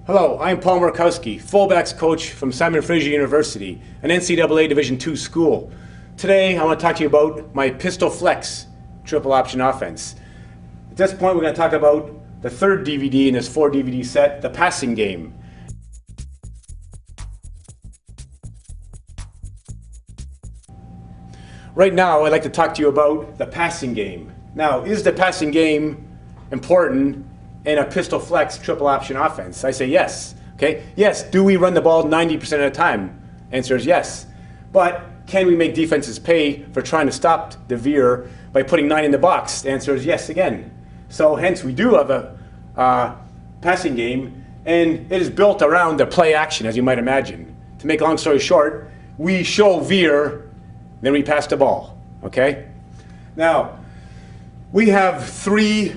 Hello, I'm Paul Markowski, fullbacks coach from Simon Frazier University, an NCAA Division II school. Today, I want to talk to you about my pistol flex triple option offense. At this point, we're going to talk about the third DVD in this 4-DVD set, the passing game. Right now, I'd like to talk to you about the passing game. Now, is the passing game important in a pistol flex triple option offense? I say yes. Okay? Yes, do we run the ball 90% of the time? Answer is yes. But can we make defenses pay for trying to stop the veer by putting 9 in the box? The answer is yes again. So hence we do have a passing game, and it is built around the play action, as you might imagine. To make a long story short, we show veer, then we pass the ball. Okay? Now, we have 3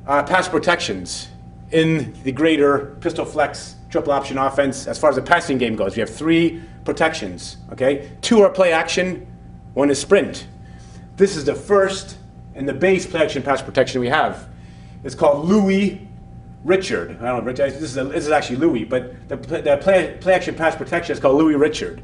pass protections in the greater pistol flex triple option offense as far as the passing game goes. We have 3 protections, okay? 2 are play action, 1 is sprint. This is the first and the base play action pass protection we have. It's called Louie Richard. I don't know, this is actually Louie, but the play action pass protection is called Louie Richard.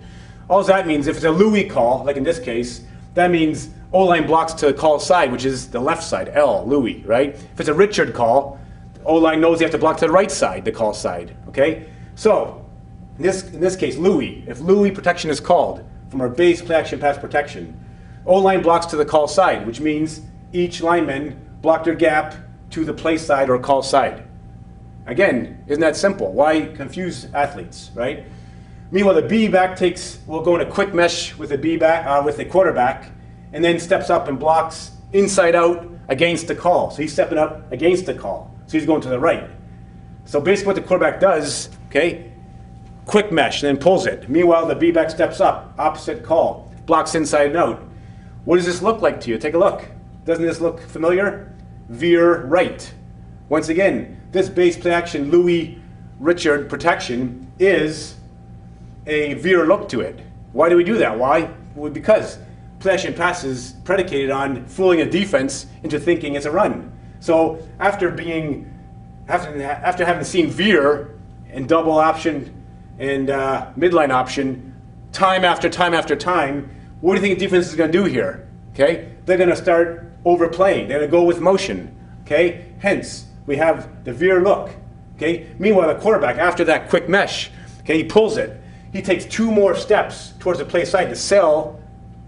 All that means, if it's a Louie call, like in this case, that means O-line blocks to the call side, which is the left side, L, Louie, right? If it's a Richard call, O-line knows they have to block to the right side, the call side, okay? So, in this case, Louie, if Louie protection is called from our base play action pass protection, O-line blocks to the call side, which means each lineman blocked their gap to the play side or call side. Again, isn't that simple? Why confuse athletes, right? Meanwhile, the B-back will go in a quick mesh with the quarterback, and then steps up and blocks inside out against the call. So he's stepping up against the call. So he's going to the right. So basically what the quarterback does, okay, quick mesh, and then pulls it. Meanwhile, the B-back steps up, opposite call, blocks inside and out. What does this look like to you? Take a look. Doesn't this look familiar? Veer right. Once again, this base play action Louie Richard protection is a veer look to it. Why do we do that? Why? Well, because play action pass is predicated on fooling a defense into thinking it's a run. So after having seen veer and double option and midline option time after time after time, what do you think the defense is going to do here? Okay, they're going to start overplaying. They're going to go with motion. Okay, hence we have the veer look. Okay, meanwhile the quarterback, after that quick mesh, okay, he pulls it. He takes 2 more steps towards the play side to sell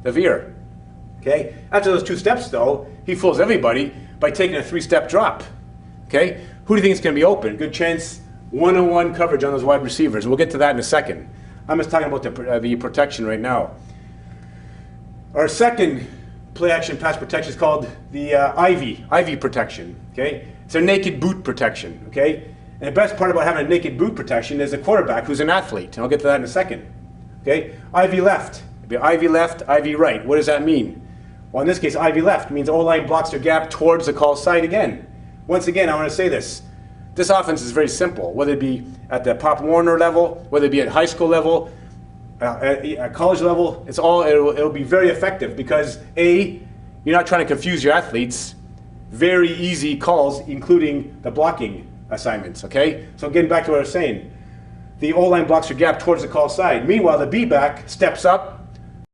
the veer. Okay? After those 2 steps, though, he fools everybody by taking a 3-step drop. Okay? Who do you think is going to be open? Good chance, 1-on-1 coverage on those wide receivers. We'll get to that in a second. I'm just talking about the protection right now. Our second play action pass protection is called the Ivy protection. Okay? It's a naked boot protection. Okay? And the best part about having a naked boot protection is a quarterback who's an athlete, and I'll get to that in a second. Okay? Ivy left. It'd be Ivy left, Ivy right. What does that mean? Well, in this case, Ivy left means O-line blocks their gap towards the call side again. Once again, I want to say this. This offense is very simple, whether it be at the Pop Warner level, whether it be at high school level, at college level, it'll be very effective because A, you're not trying to confuse your athletes. Very easy calls, including the blocking assignments, okay? So getting back to what I was saying, the O-line blocks your gap towards the call side. Meanwhile, the B-back steps up